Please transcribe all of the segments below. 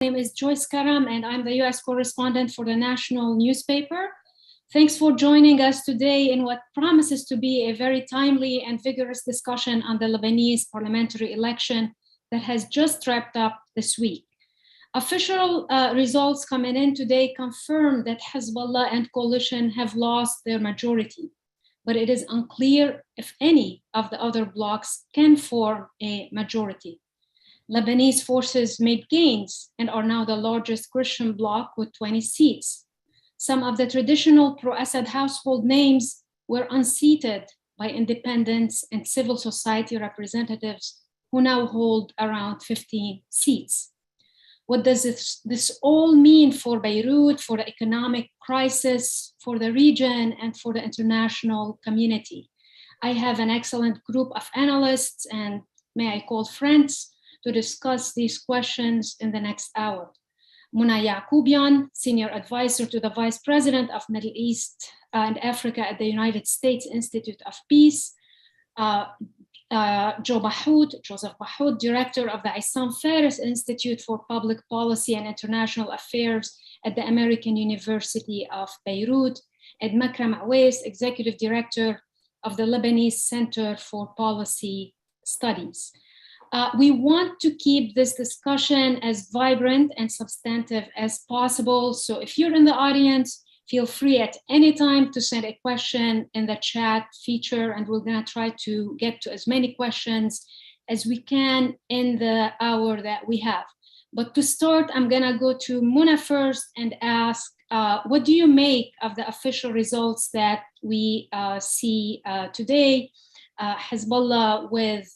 My name is Joyce Karam, and I'm the U.S. correspondent for the national newspaper. Thanks for joining us today in what promises to be a very timely and vigorous discussion on the Lebanese parliamentary election that has just wrapped up this week. Official results coming in today confirm that Hezbollah and coalition have lost their majority, but it is unclear if any of the other blocs can form a majority. Lebanese forces made gains and are now the largest Christian bloc with 20 seats. Some of the traditional pro-Assad household names were unseated by independents and civil society representatives who now hold around 15 seats. What does this all mean for Beirut, for the economic crisis, for the region, and for the international community? I have an excellent group of analysts and may I call friends to discuss these questions in the next hour. Muna Yaqoubian, Senior Advisor to the Vice President of Middle East and Africa at the United States Institute of Peace, Joseph Bahout, Director of the Issam Fares Institute for Public Policy and International Affairs at the American University of Beirut, and Makram Awais, Executive Director of the Lebanese Center for Policy Studies. We want to keep this discussion as vibrant and substantive as possible. So if you're in the audience, feel free at any time to send a question in the chat feature, and we're gonna try to get to as many questions as we can in the hour that we have. But to start, I'm gonna go to Muna first and ask, what do you make of the official results that we see today? Hezbollah with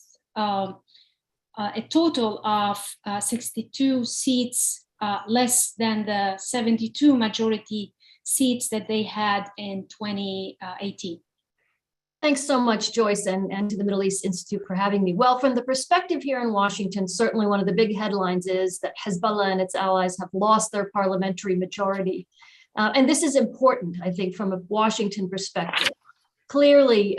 a total of 62 seats, less than the 72 majority seats that they had in 2018. Thanks so much, Joyce, and to the Middle East Institute for having me. Well, from the perspective here in Washington, certainly one of the big headlines is that Hezbollah and its allies have lost their parliamentary majority. And this is important, I think, from a Washington perspective. Clearly,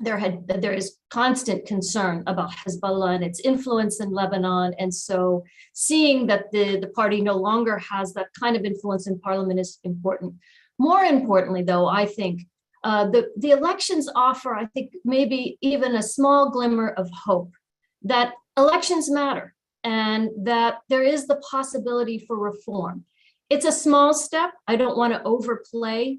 there is constant concern about Hezbollah and its influence in Lebanon. And so seeing that the party no longer has that kind of influence in parliament is important. More importantly, though, I think the elections offer, I think, maybe even a small glimmer of hope that elections matter and that there is the possibility for reform. It's a small step. I don't want to overplay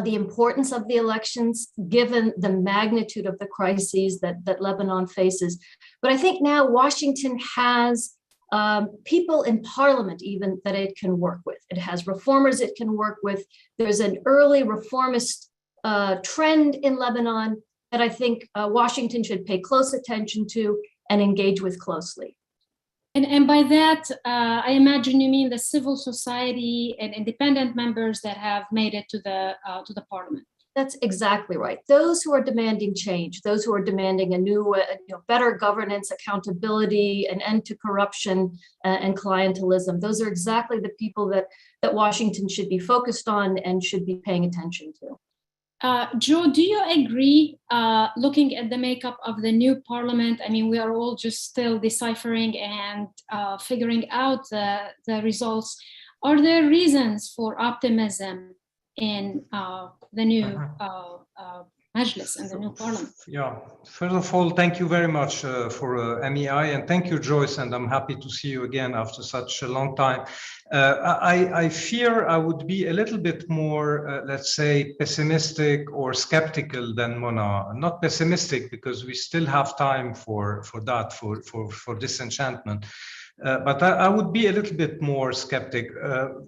the importance of the elections, given the magnitude of the crises that Lebanon faces. But I think now Washington has people in parliament even that it can work with. It has reformers it can work with. There's an early reformist trend in Lebanon that I think Washington should pay close attention to and engage with closely. And by that, I imagine you mean the civil society and independent members that have made it to the parliament. That's exactly right. Those who are demanding change, those who are demanding a new, better governance, accountability, an end to corruption and clientelism. Those are exactly the people that Washington should be focused on and should be paying attention to. Joe, do you agree, looking at the makeup of the new parliament? I mean, we are all just still deciphering and figuring out the results. Are there reasons for optimism in the new Majlis and the new parliament? Yeah, first of all, thank you very much for MEI, and thank you, Joyce, and I'm happy to see you again after such a long time. I fear I would be a little bit more, let's say, pessimistic or skeptical than Mona. Not pessimistic, because we still have time for that, for disenchantment. But I would be a little bit more skeptical.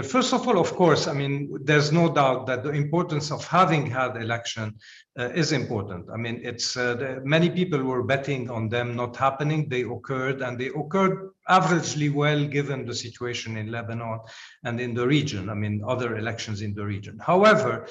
First of all, of course, I mean, there's no doubt that the importance of having had election is important. I mean, it's many people were betting on them not happening. They occurred, and they occurred averagely well given the situation in Lebanon and in the region. I mean, other elections in the region. However,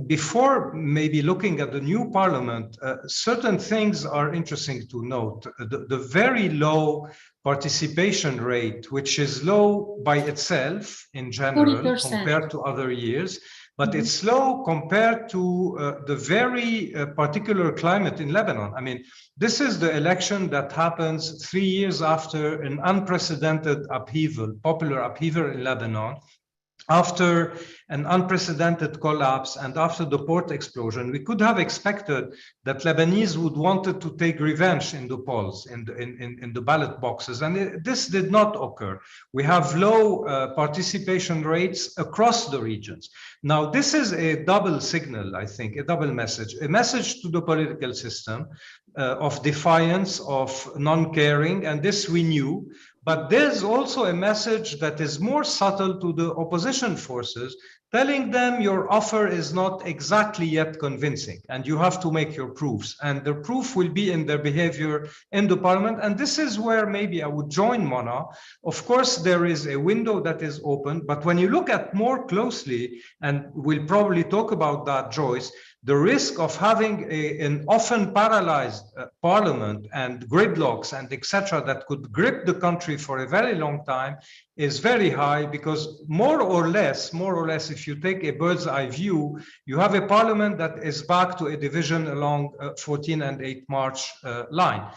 before maybe looking at the new parliament, certain things are interesting to note. The very low participation rate, which is low by itself in general 40%. compared to other years, but it's low compared to the very particular climate in Lebanon. I mean, this is the election that happens 3 years after an unprecedented upheaval, popular upheaval in Lebanon, after an unprecedented collapse and after the port explosion. We could have expected that Lebanese would wanted to take revenge in the polls, in the ballot boxes, and this did not occur. We have low participation rates across the regions. Now, this is a double signal, I think, a double message. A message to the political system of defiance, of non-caring, and this we knew. But there's also a message that is more subtle to the opposition forces, telling them your offer is not exactly yet convincing and you have to make your proofs. And the proof will be in their behavior in the parliament. And this is where maybe I would join Mona. Of course, there is a window that is open, but when you look at more closely, and we'll probably talk about that, Joyce, the risk of having an often paralyzed parliament and gridlocks and etc. that could grip the country for a very long time is very high, because more or less, if you take a bird's eye view, you have a parliament that is back to a division along 14 and 8 March line.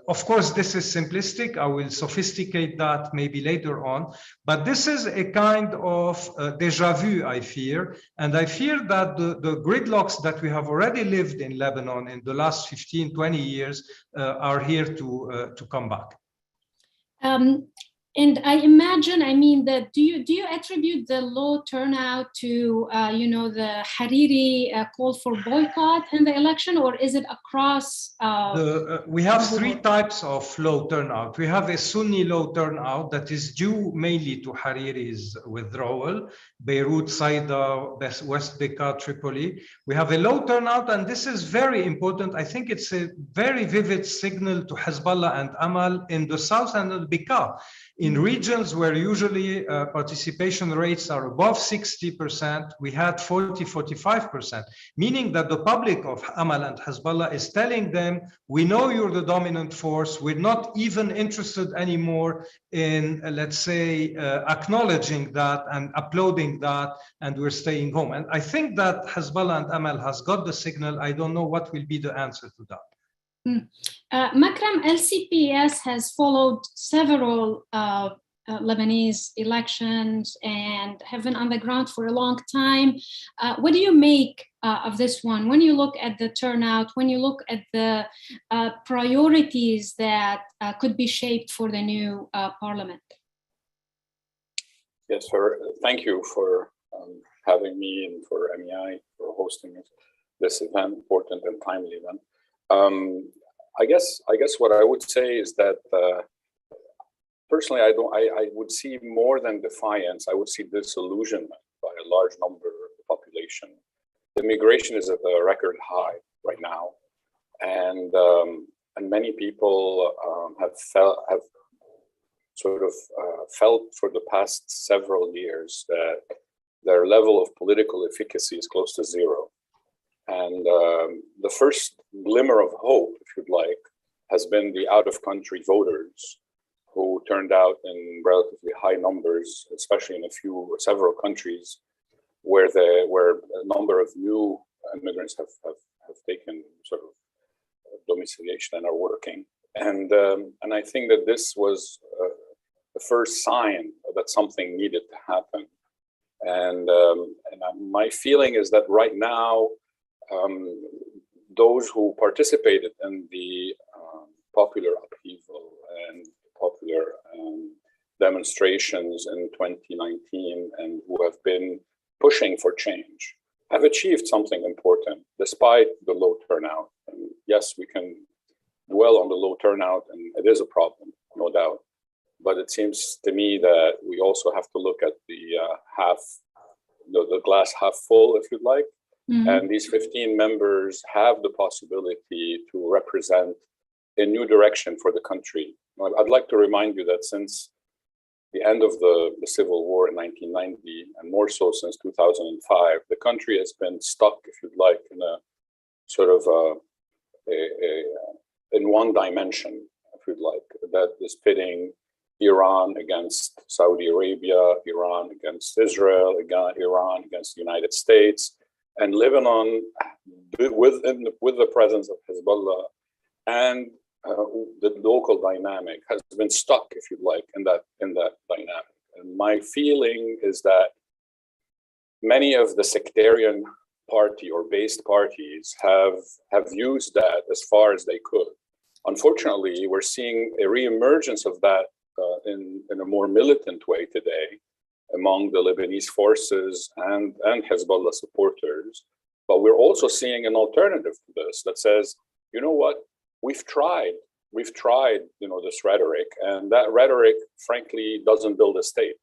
Of course, this is simplistic. I will sophisticate that maybe later on, but this is a kind of deja vu, I fear. And I fear that the gridlocks that we have already lived in Lebanon in the last 15, 20 years are here to come back. And I imagine, I mean, that do you attribute the low turnout to, the Hariri call for boycott in the election, or is it across? We have 3 types of low turnout. We have a Sunni low turnout that is due mainly to Hariri's withdrawal, Beirut, Saida, West Bekaa, Tripoli. We have a low turnout, and this is very important. I think it's a very vivid signal to Hezbollah and Amal in the south and in Bekaa. In regions where usually participation rates are above 60%, we had 40-45%, meaning that the public of Amal and Hezbollah is telling them, we know you're the dominant force, we're not even interested anymore in, let's say, acknowledging that and applauding that, and we're staying home. And I think that Hezbollah and Amal has got the signal. I don't know what will be the answer to that. Makram, LCPS has followed several Lebanese elections and have been on the ground for a long time. What do you make of this one? When you look at the turnout, when you look at the priorities that could be shaped for the new parliament? Yes, sir. Thank you for having me and for MEI for hosting this event, important and timely event. I guess what I would say is that personally, I would see more than defiance. I would see disillusionment by a large number of the population. The migration is at a record high right now, and many people have felt for the past several years that their level of political efficacy is close to zero. And the first glimmer of hope, if you'd like, has been the out-of-country voters who turned out in relatively high numbers, especially in several countries where a number of new immigrants have taken sort of domiciliation and are working. And I think that this was the first sign that something needed to happen. And my feeling is that right now, those who participated in the popular upheaval and popular demonstrations in 2019 and who have been pushing for change have achieved something important despite the low turnout. And yes, we can dwell on the low turnout, and it is a problem, no doubt. But it seems to me that we also have to look at the glass half full, if you'd like. Mm-hmm. And these 15 members have the possibility to represent a new direction for the country. I'd like to remind you that since the end of the Civil War in 1990, and more so since 2005, the country has been stuck, if you'd like, in a sort of in one dimension you'd like, that is pitting Iran against Saudi Arabia, Iran against Israel, Iran against the United States, and Lebanon with the presence of Hezbollah and the local dynamic has been stuck, if you'd like, in that dynamic. And my feeling is that many of the sectarian party or based parties have used that as far as they could. Unfortunately, we're seeing a reemergence of that in a more militant way today among the Lebanese forces and Hezbollah supporters. But we're also seeing an alternative to this that says, you know what, we've tried, this rhetoric, and that rhetoric, frankly, doesn't build a state.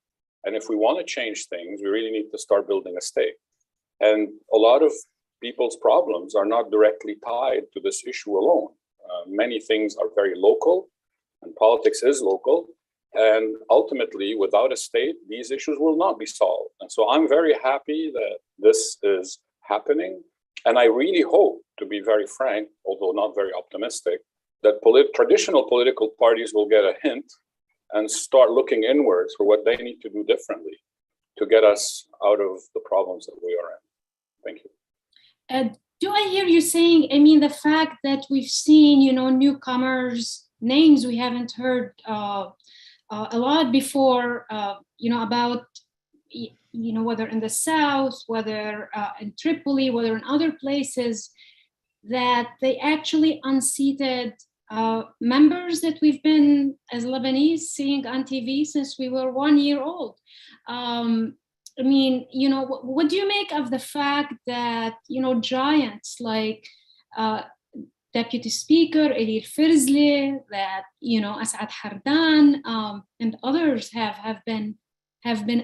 And if we want to change things, we really need to start building a state. And a lot of people's problems are not directly tied to this issue alone. Many things are very local, and politics is local. And ultimately, without a state, these issues will not be solved. And so I'm very happy that this is happening. And I really hope, to be very frank, although not very optimistic, that traditional political parties will get a hint and start looking inwards for what they need to do differently to get us out of the problems that we are in. Thank you. Do I hear you saying, I mean, the fact that we've seen, newcomers, names we haven't heard a lot before, about, whether in the South, whether in Tripoli, whether in other places, that they actually unseated members that we've been, as Lebanese, seeing on TV since we were 1 year old. What do you make of the fact that, giants like Deputy Speaker Elir Ferzli, that, Asad Hardan, and others have been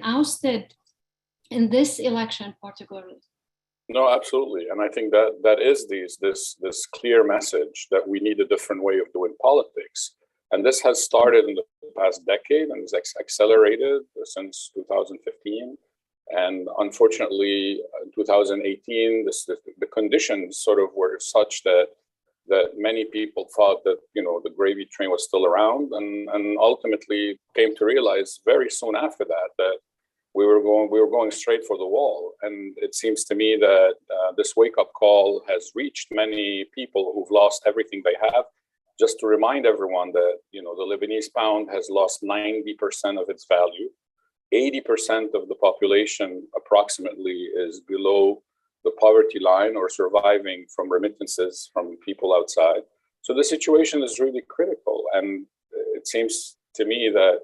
ousted in this election particularly? No, absolutely. And I think that is this clear message that we need a different way of doing politics. And this has started in the past decade and is accelerated since 2015. And unfortunately, in 2018, the conditions sort of were such that many people thought that, the gravy train was still around, and ultimately came to realize very soon after that we were going straight for the wall. And it seems to me that this wake-up call has reached many people who've lost everything they have. Just to remind everyone that, the Lebanese pound has lost 90% of its value. 80% of the population approximately is below the poverty line or surviving from remittances from people outside. So the situation is really critical. And it seems to me that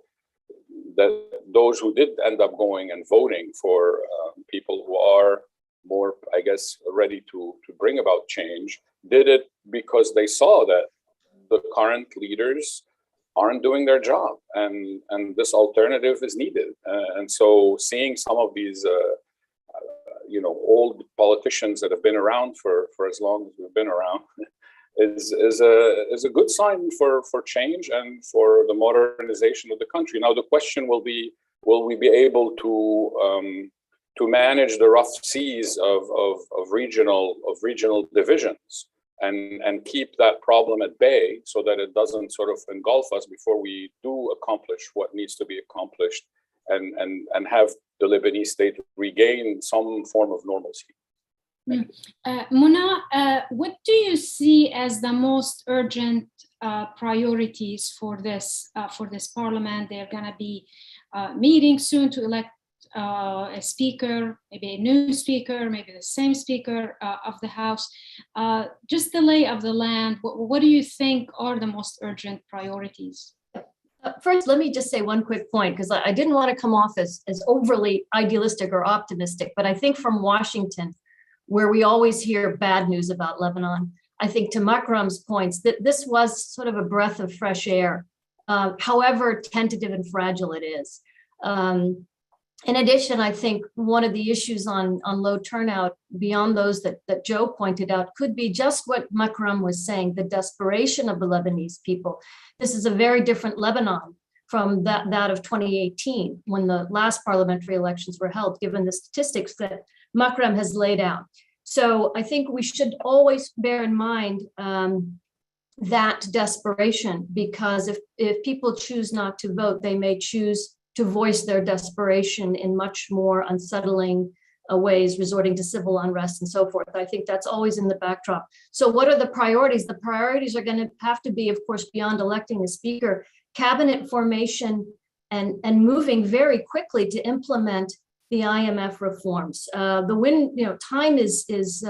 those who did end up going and voting for people who are more, I guess, ready to bring about change, did it because they saw that the current leaders aren't doing their job, and this alternative is needed. And so seeing some of these old politicians that have been around for as long as we've been around is a good sign for change and for the modernization of the country. Now the question will be, will we be able to manage the rough seas of regional divisions and keep that problem at bay so that it doesn't sort of engulf us before we do accomplish what needs to be accomplished and have the Lebanese state regain some form of normalcy. Mona, what do you see as the most urgent priorities for this parliament? They're going to be meeting soon to elect a speaker, maybe a new speaker, maybe the same speaker of the House. Just the lay of the land, what do you think are the most urgent priorities? First, let me just say one quick point, because I didn't want to come off as overly idealistic or optimistic, but I think from Washington, where we always hear bad news about Lebanon, I think to Makram's points, that this was sort of a breath of fresh air, however tentative and fragile it is. In addition, I think one of the issues on low turnout, beyond those that Joe pointed out, could be just what Makram was saying, the desperation of the Lebanese people. This is a very different Lebanon from that of 2018, when the last parliamentary elections were held, given the statistics that Makram has laid out. So I think we should always bear in mind that desperation, because if people choose not to vote, they may choose to voice their desperation in much more unsettling ways, resorting to civil unrest and so forth. I think that's always in the backdrop. So what are the priorities? The priorities are going to have to be, of course, beyond electing a speaker, cabinet formation and moving very quickly to implement the IMF reforms. Time is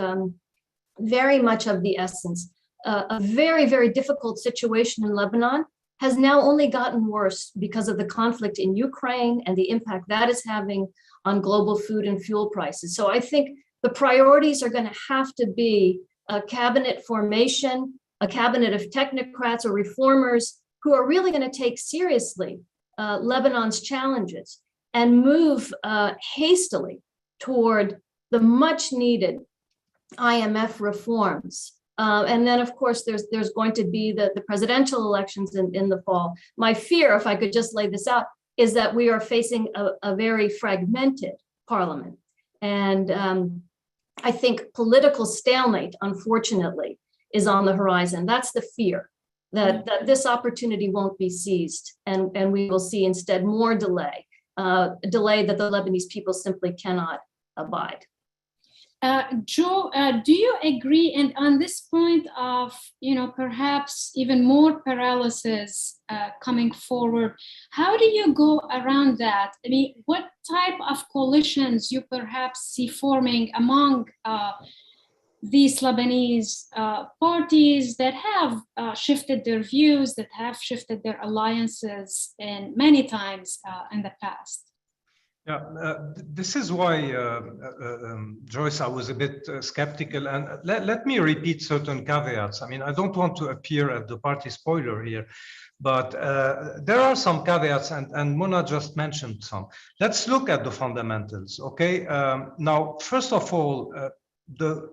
very much of the essence. A very, very difficult situation in Lebanon has now only gotten worse because of the conflict in Ukraine and the impact that is having on global food and fuel prices. So I think the priorities are going to have to be a cabinet formation, a cabinet of technocrats or reformers who are really going to take seriously Lebanon's challenges and move hastily toward the much needed IMF reforms. And then, of course, there's going to be the presidential elections in the fall. My fear, if I could just lay this out, is that we are facing a very fragmented parliament. And I think political stalemate, unfortunately, is on the horizon. That's the fear, that this opportunity won't be seized, and we will see instead more delay, delay that the Lebanese people simply cannot abide. Joe, do you agree? And on this point of, perhaps even more paralysis coming forward, how do you go around that? I mean, what type of coalitions you perhaps see forming among these Lebanese parties that have shifted their views, that have shifted their alliances and many times in the past? Yeah, this is why, Joyce, I was a bit skeptical. And let me repeat certain caveats. I mean, I don't want to appear as the party spoiler here, but there are some caveats, and Mona just mentioned some. Let's look at the fundamentals, okay? Now, first of all, the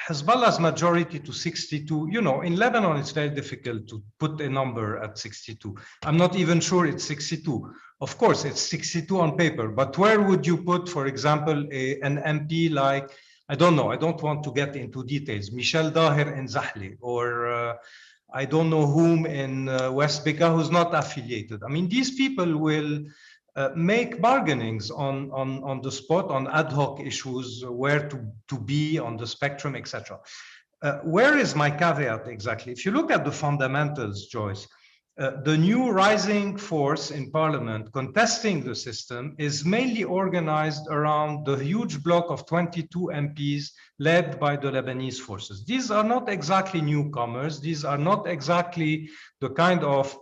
Hezbollah's majority to 62, in Lebanon, it's very difficult to put a number at 62. I'm not even sure it's 62. Of course, it's 62 on paper, but where would you put, for example, an MP like, I don't know, I don't want to get into details, Michel Daher in Zahle, or I don't know whom in West Bekaa who's not affiliated. I mean, these people will make bargainings on the spot, on ad hoc issues, where to be on the spectrum, etc. Where is my caveat exactly? If you look at the fundamentals, Joyce, the new rising force in parliament contesting the system is mainly organized around the huge bloc of 22 MPs led by the Lebanese forces. These are not exactly newcomers. These are not exactly the kind of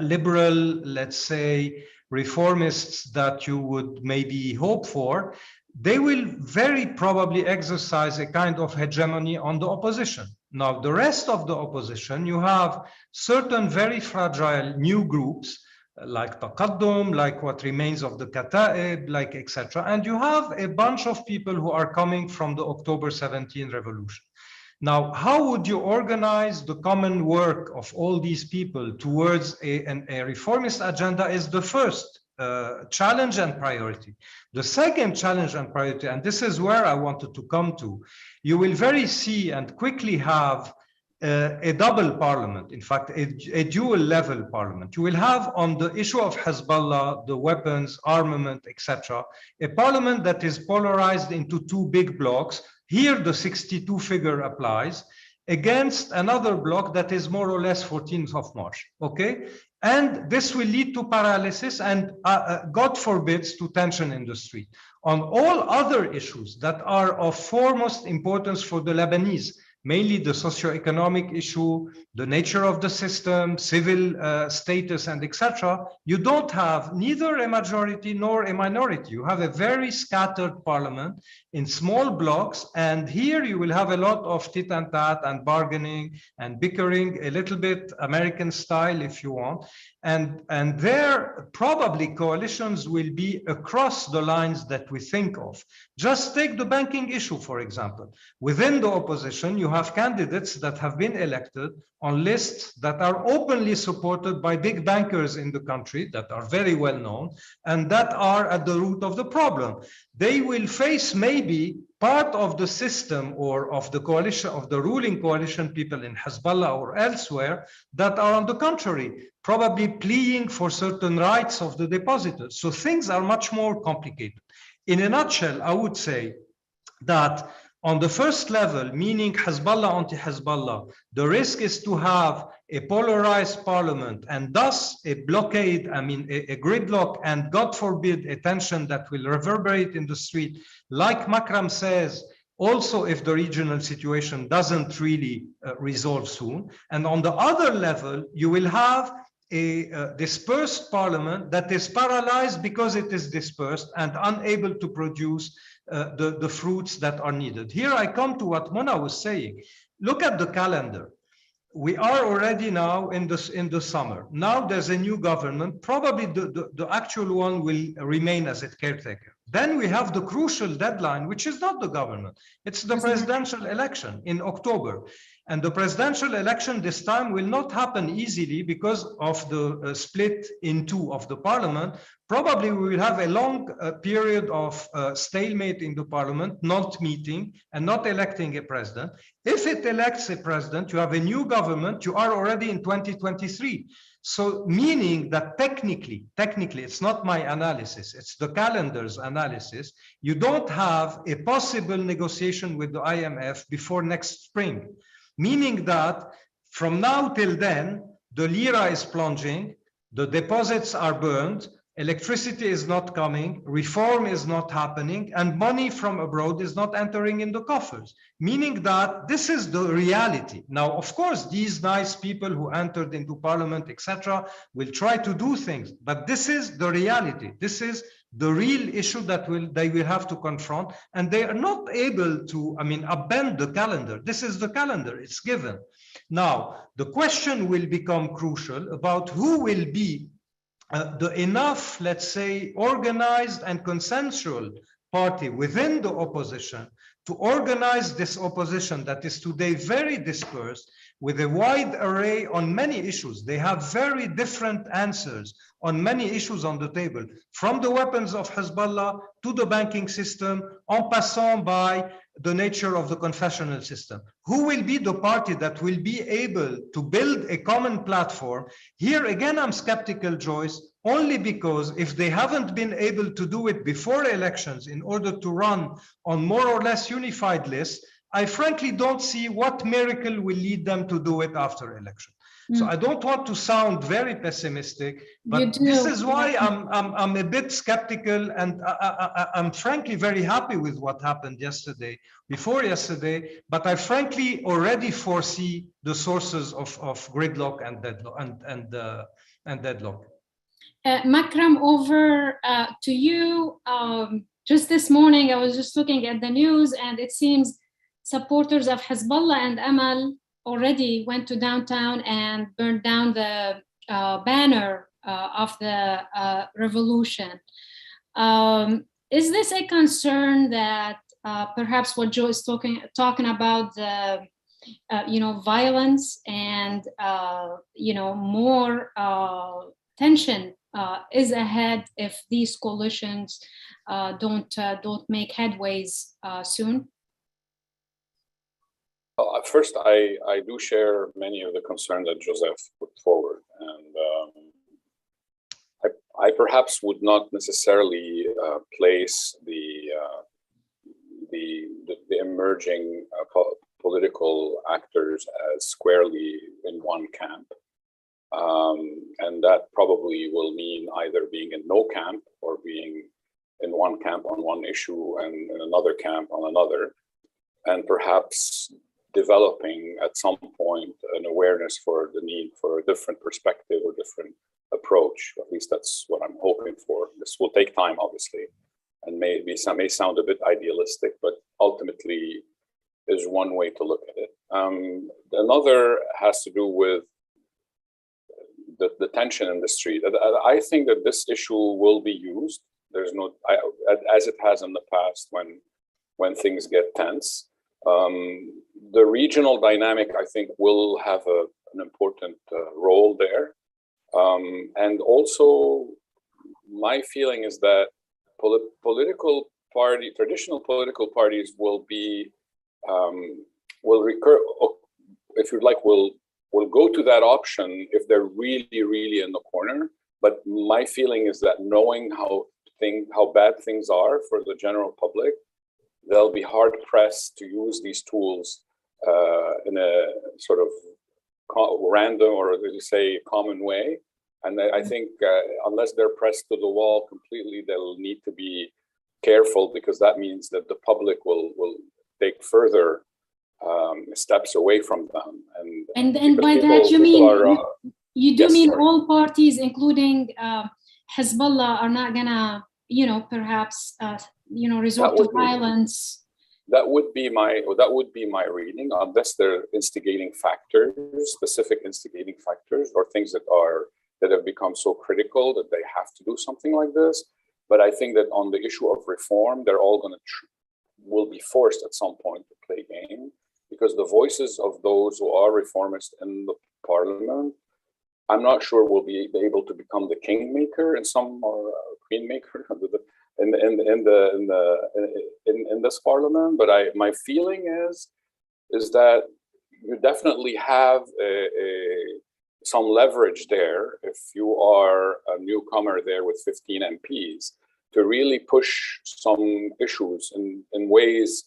liberal, let's say, reformists that you would maybe hope for. They will very probably exercise a kind of hegemony on the opposition. Now, the rest of the opposition, you have certain very fragile new groups like Taqaddum, like what remains of the Kata'ib, like etc. And you have a bunch of people who are coming from the October 17 revolution. Now, how would you organize the common work of all these people towards a reformist agenda is the first challenge and priority. The second challenge and priority, and this is where I wanted to come to, you will very see and quickly have a double parliament, in fact, a dual level parliament. You will have on the issue of Hezbollah, the weapons, armament, etc., a parliament that is polarized into two big blocks. Here, the 62 figure applies against another bloc that is more or less 14th of March, okay? And this will lead to paralysis and, God forbids, to tension in the street. On all other issues that are of foremost importance for the Lebanese, mainly the socio-economic issue, the nature of the system, civil status, and etc., you don't have neither a majority nor a minority. You have a very scattered parliament in small blocks, and here you will have a lot of tit and tat and bargaining and bickering, a little bit American style if you want. And there probably coalitions will be across the lines that we think of. Just take the banking issue, for example. Within the opposition, you have candidates that have been elected on lists that are openly supported by big bankers in the country that are very well known and that are at the root of the problem. They will face maybe part of the system or of the coalition, of the ruling coalition people in Hezbollah or elsewhere that are on the contrary, probably pleading for certain rights of the depositors. So things are much more complicated. In a nutshell, I would say that on the first level, meaning Hezbollah, anti-Hezbollah, the risk is to have a polarized parliament and thus a blockade, a gridlock, and God forbid, a tension that will reverberate in the street. Like Makram says, also if the regional situation doesn't really resolve soon. And on the other level, you will have a dispersed parliament that is paralyzed because it is dispersed and unable to produce the fruits that are needed. Here I come to what Mona was saying. Look at the calendar. We are already now in the summer. Now there's a new government. Probably the actual one will remain as a caretaker. Then we have the crucial deadline, which is not the government. It's the presidential election in October. And the presidential election this time will not happen easily because of the split in two of the parliament. Probably we will have a long period of stalemate in the parliament, not meeting and not electing a president. If it elects a president, you have a new government, you are already in 2023. So meaning that technically, it's not my analysis, it's the calendar's analysis, you don't have a possible negotiation with the IMF before next spring. Meaning that from now till then, the lira is plunging, the deposits are burned, electricity is not coming, reform is not happening, and money from abroad is not entering in the coffers. Meaning that this is the reality. Now, of course, these nice people who entered into parliament, etc., will try to do things, but this is the reality. This is the real issue that they will have to confront, and they are not able to, upend the calendar. This is the calendar, it's given. Now, the question will become crucial about who will be the enough, let's say, organized and consensual party within the opposition to organize this opposition that is today very dispersed with a wide array on many issues. They have very different answers on many issues on the table, from the weapons of Hezbollah to the banking system, en passant by the nature of the confessional system. Who will be the party that will be able to build a common platform? Here again, I'm skeptical, Joyce, only because if they haven't been able to do it before elections in order to run on more or less unified lists, I frankly don't see what miracle will lead them to do it after election. So I don't want to sound very pessimistic, but this is why I'm a bit skeptical, and I'm frankly very happy with what happened yesterday, before yesterday, but I frankly already foresee the sources of gridlock and deadlock. Makram, over to you. Just this morning, I was just looking at the news, and it seems supporters of Hezbollah and Amal already went to downtown and burned down the banner of the revolution. Is this a concern that perhaps what Joe is talking about, the violence and more tension is ahead if these coalitions don't make headways soon? First, I do share many of the concerns that Joseph put forward, and I perhaps would not necessarily place the emerging political actors as squarely in one camp, and that probably will mean either being in no camp or being in one camp on one issue and in another camp on another, and perhaps developing at some point an awareness for the need for a different perspective or different approach. At least that's what I'm hoping for. This will take time, obviously, and may sound a bit idealistic, but ultimately is one way to look at it. Another has to do with the tension in the street. I think that this issue will be used. There's no, as it has in the past when things get tense. The regional dynamic, I think, will have an important role there. And also, my feeling is that political traditional political parties will be, will recur, if you'd like, will go to that option if they're really, really in the corner. But my feeling is that knowing how bad things are for the general public, they'll be hard pressed to use these tools in a sort of random, or as you say, common way. And I think unless they're pressed to the wall completely, they'll need to be careful, because that means that the public will take further steps away from them. And by that you mean you do mean all parties, including Hezbollah, are not gonna, perhaps resort to violence. That would be my reading, unless they're instigating factors, specific instigating factors, or things that have become so critical that they have to do something like this. But I think that on the issue of reform, they're all will be forced at some point to play game, because the voices of those who are reformists in the parliament, I'm not sure will be able to become the kingmaker in some, or queenmaker in this parliament. But my feeling is that you definitely have some leverage there if you are a newcomer there with 15 MPs to really push some issues in ways,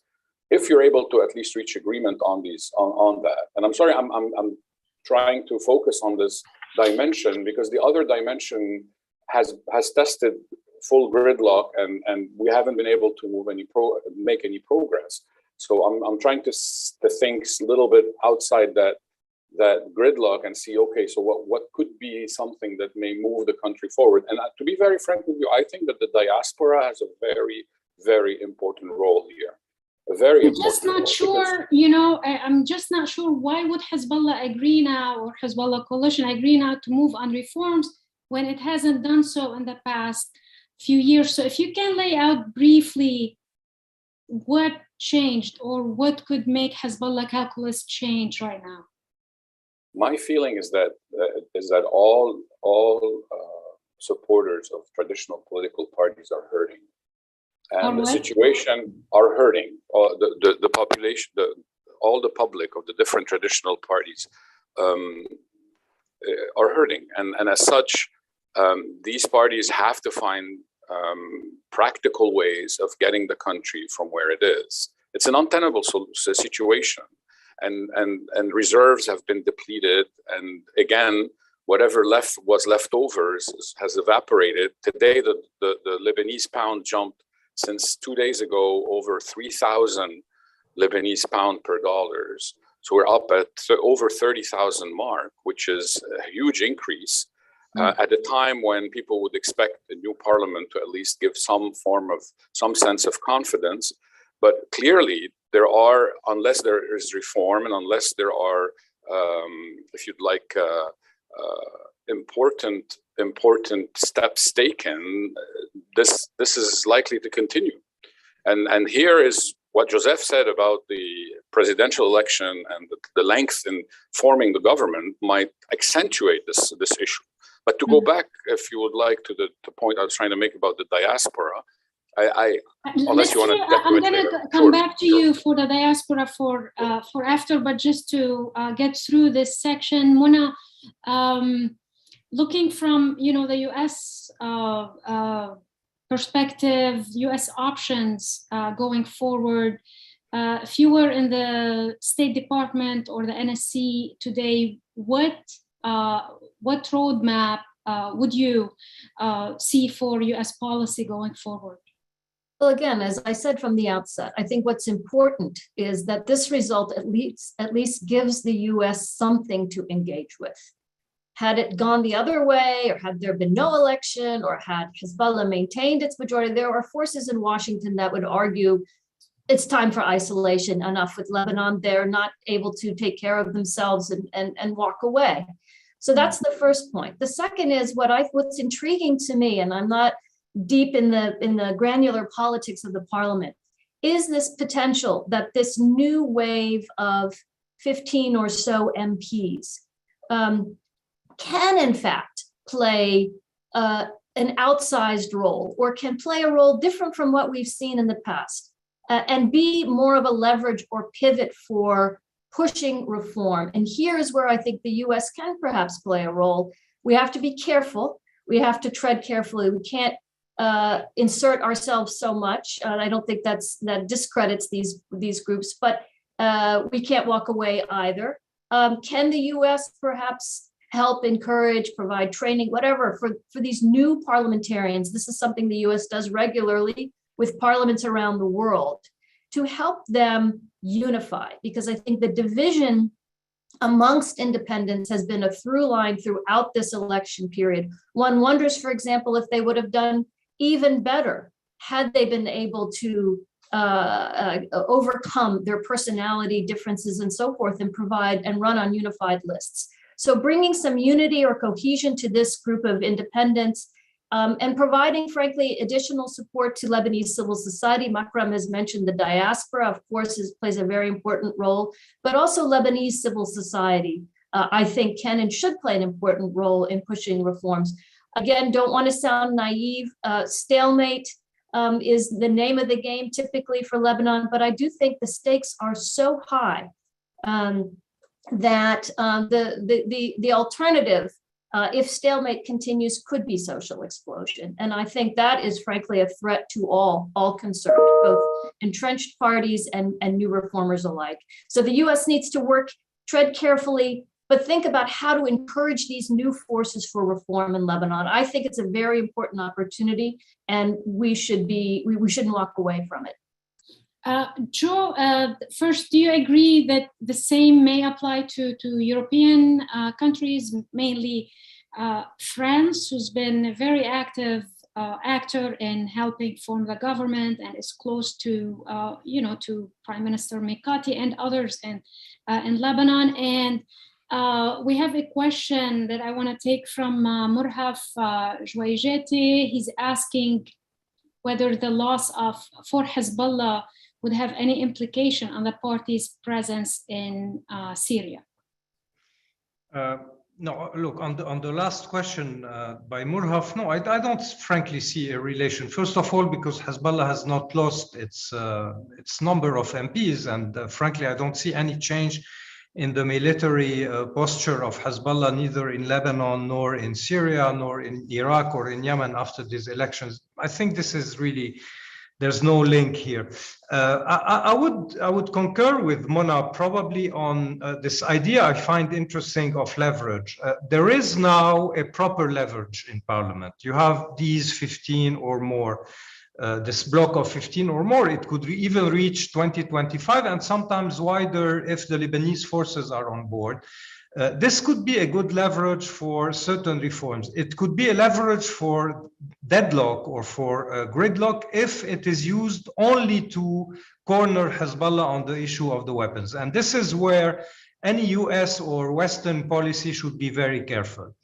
if you're able to at least reach agreement on that. And I'm sorry, I'm trying to focus on this dimension, because the other dimension has tested full gridlock, and we haven't been able to make any progress. So I'm trying to think a little bit outside that gridlock and see, okay, so what could be something that may move the country forward. And to be very frank with you, I think that the diaspora has a very, very important role here. I'm just not sure, I'm just not sure why would Hezbollah agree now, or Hezbollah coalition agree now to move on reforms when it hasn't done so in the past few years. So if you can lay out briefly what changed, or what could make Hezbollah calculus change right now. My feeling is that all supporters of traditional political parties are hurting, and the situation are hurting. The population, all the public of the different traditional parties are hurting, and as such, these parties have to find practical ways of getting the country from where it is. It's an untenable situation. And reserves have been depleted, and again, whatever was left over has evaporated. Today, the Lebanese pound jumped since 2 days ago over 3,000 Lebanese pound per dollars. So we're up at over 30,000 mark, which is a huge increase at a time when people would expect the new parliament to at least give some sense of confidence. But clearly, unless there is reform, and unless there are, if you'd like, important steps taken, this is likely to continue. And here is what Joseph said about the presidential election, and the length in forming the government might accentuate this issue. But to go back, if you would like, to the point I was trying to make about the diaspora, unless you want to I'm going to come back to you for the diaspora for after, but just to get through this section, Mona, looking from the U.S. Perspective, U.S. options going forward. If you were in the State Department or the NSC today, what roadmap would you see for U.S. policy going forward? Well, again, as I said from the outset, I think what's important is that this result at least gives the U.S. something to engage with. Had it gone the other way, or had there been no election, or had Hezbollah maintained its majority, there are forces in Washington that would argue it's time for isolation, enough with Lebanon. They're not able to take care of themselves and walk away. So that's the first point. The second is what's intriguing to me, and I'm not deep in the granular politics of the parliament, is this potential that this new wave of 15 or so MPs can in fact play an outsized role or can play a role different from what we've seen in the past and be more of a leverage or pivot for pushing reform. And here is where I think the US can perhaps play a role. We have to be careful. We have to tread carefully. We can't insert ourselves so much. I don't think that discredits these groups, but we can't walk away either. Can the US perhaps help, encourage, provide training, whatever, for these new parliamentarians? This is something the US does regularly with parliaments around the world, to help them unify, because I think the division amongst independents has been a through line throughout this election period. One wonders, for example, if they would have done even better had they been able to overcome their personality differences and so forth and provide and run on unified lists. So bringing some unity or cohesion to this group of independents and providing, frankly, additional support to Lebanese civil society. Makram has mentioned the diaspora, of course, plays a very important role, but also Lebanese civil society, I think, can and should play an important role in pushing reforms. Again, don't want to sound naive. Stalemate is the name of the game typically for Lebanon, but I do think the stakes are so high that the alternative, if stalemate continues, could be social explosion. And I think that is frankly a threat to all concerned, both entrenched parties and new reformers alike. So the US needs to tread carefully, but think about how to encourage these new forces for reform in Lebanon. I think it's a very important opportunity, and we shouldn't walk away from it. Joe, first, do you agree that the same may apply to European countries, mainly France, who's been a very active actor in helping form the government and is close to, to Prime Minister Mikati and others in Lebanon? And we have a question that I want to take from Murhaf Jwaijeti. He's asking whether the loss for Hezbollah would have any implication on the party's presence in Syria. No, look, on the last question by Murhaf, no, I don't frankly see a relation. First of all, because Hezbollah has not lost its number of MPs, and frankly, I don't see any change in the military posture of Hezbollah, neither in Lebanon, nor in Syria, nor in Iraq or in Yemen after these elections. I think this is really, there's no link here. I would concur with Mona probably on this idea I find interesting of leverage. There is now a proper leverage in parliament. You have these 15 or more, this block of 15 or more. It could even reach 2025 and sometimes wider if the Lebanese forces are on board. This could be a good leverage for certain reforms. It could be a leverage for deadlock or for gridlock if it is used only to corner Hezbollah on the issue of the weapons. And this is where any US or Western policy should be very careful.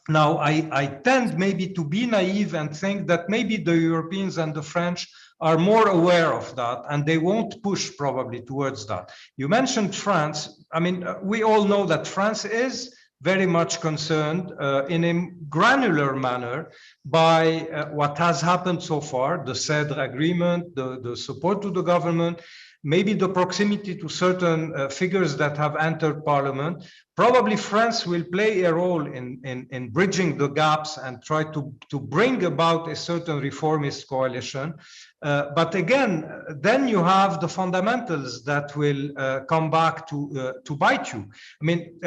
Now, I tend maybe to be naive and think that maybe the Europeans and the French are more aware of that, and they won't push probably towards that. You mentioned France. I mean, we all know that France is very much concerned in a granular manner by what has happened so far, the CEDR agreement, the support to the government, maybe the proximity to certain figures that have entered parliament. Probably France will play a role in bridging the gaps and try to bring about a certain reformist coalition. But again, then you have the fundamentals that will come back to bite you. I mean,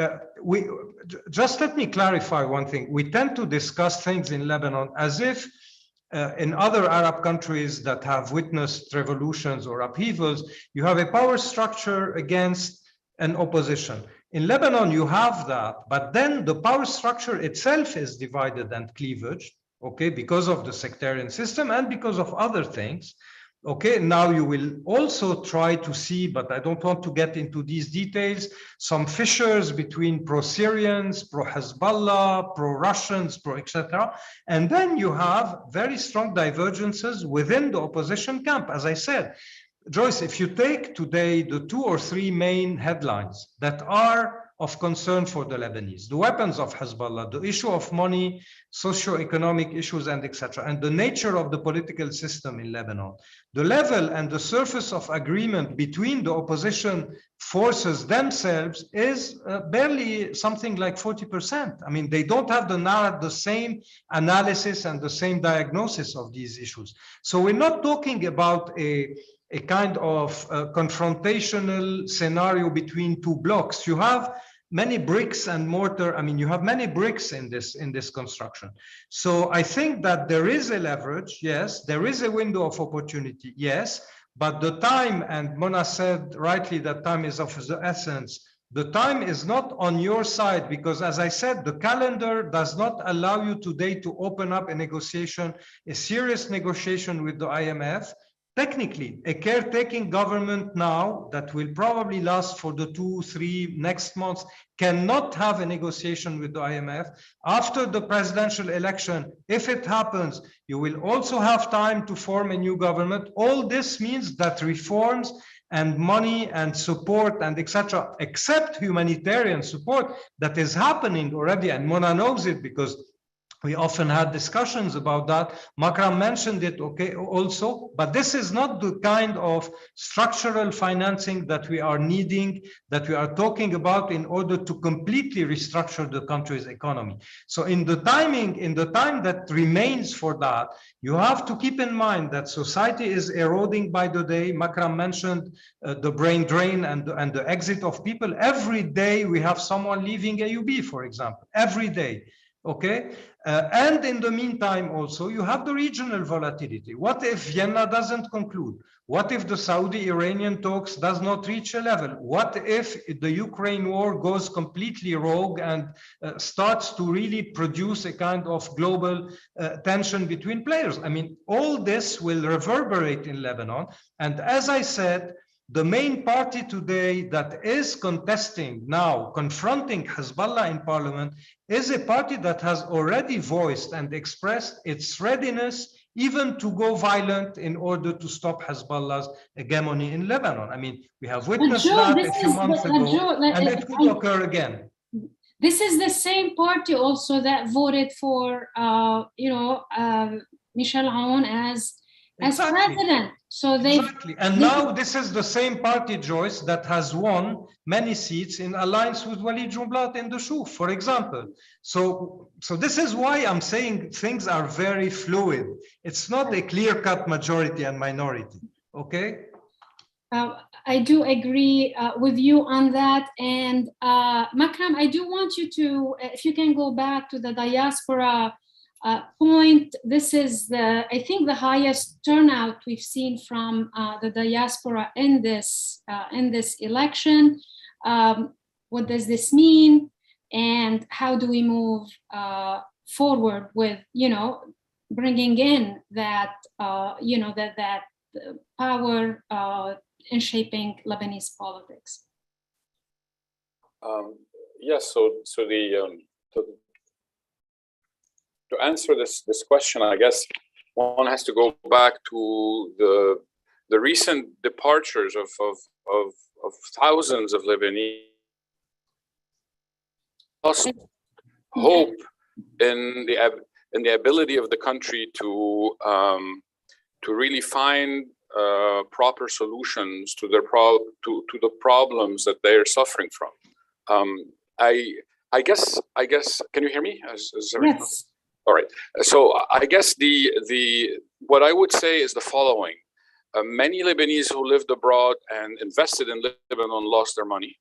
just let me clarify one thing. We tend to discuss things in Lebanon as if in other Arab countries that have witnessed revolutions or upheavals, you have a power structure against an opposition. In Lebanon, you have that, but then the power structure itself is divided and cleavaged, okay, because of the sectarian system and because of other things. Okay, now you will also try to see, but I don't want to get into these details, some fissures between pro-Syrians, pro-Hezbollah, pro-Russians, etc. And then you have very strong divergences within the opposition camp. As I said, Joyce, if you take today the 2 or 3 main headlines that are of concern for the Lebanese. The weapons of Hezbollah, the issue of money, socio-economic issues, and etc., and the nature of the political system in Lebanon. The level and the surface of agreement between the opposition forces themselves is barely something like 40%. I mean, they don't have the same analysis and the same diagnosis of these issues. So we're not talking about a kind of confrontational scenario between two blocks. You have many bricks and mortar. I mean, you have many bricks in this construction. So I think that there is a leverage, yes. There is a window of opportunity, yes. But the time, and Mona said rightly that time is of the essence, the time is not on your side, because as I said, the calendar does not allow you today to open up a negotiation, a serious negotiation with the IMF. Technically, a caretaking government now that will probably last for the 2-3 next months cannot have a negotiation with the IMF. After the presidential election, if it happens, you will also have time to form a new government. All this means that reforms and money and support and etc., except humanitarian support that is happening already, and Mona knows it because we often had discussions about that. Makram mentioned it, okay, also, but this is not the kind of structural financing that we are needing, that we are talking about in order to completely restructure the country's economy. So in the time that remains for that, you have to keep in mind that society is eroding by the day. Makram mentioned the brain drain and the exit of people. Every day we have someone leaving AUB, for example, every day. Okay, and in the meantime also you have the regional volatility. What if Vienna doesn't conclude? What if the Saudi-Iranian talks does not reach a level? What if the Ukraine war goes completely rogue and starts to really produce a kind of global tension between players? I mean, all this will reverberate in Lebanon. And as I said, the main party today that is contesting now, confronting Hezbollah in parliament, is a party that has already voiced and expressed its readiness even to go violent in order to stop Hezbollah's hegemony in Lebanon. I mean, we have witnessed that a few months ago, and it could occur again. This is the same party also that voted for, Michel Aoun as president. So they exactly. And now this is the same party, Joyce, that has won many seats in alliance with Walid Jumblat in the Shuf, for example. So this is why I'm saying things are very fluid. It's not a clear-cut majority and minority. Okay. I do agree with you on that. And Makram, I do want you to, if you can go back to the diaspora point. This is I think the highest turnout we've seen from the diaspora in this election. What does this mean, and how do we move forward with bringing in that that power in shaping Lebanese politics? Yes. So to answer this question, I guess one has to go back to the recent departures of thousands of Lebanese. Lost hope in the ability of the country to really find proper solutions to the problems that they are suffering from. I guess. Can you hear me? Yes. All right. So I guess what I would say is the following: many Lebanese who lived abroad and invested in Lebanon lost their money.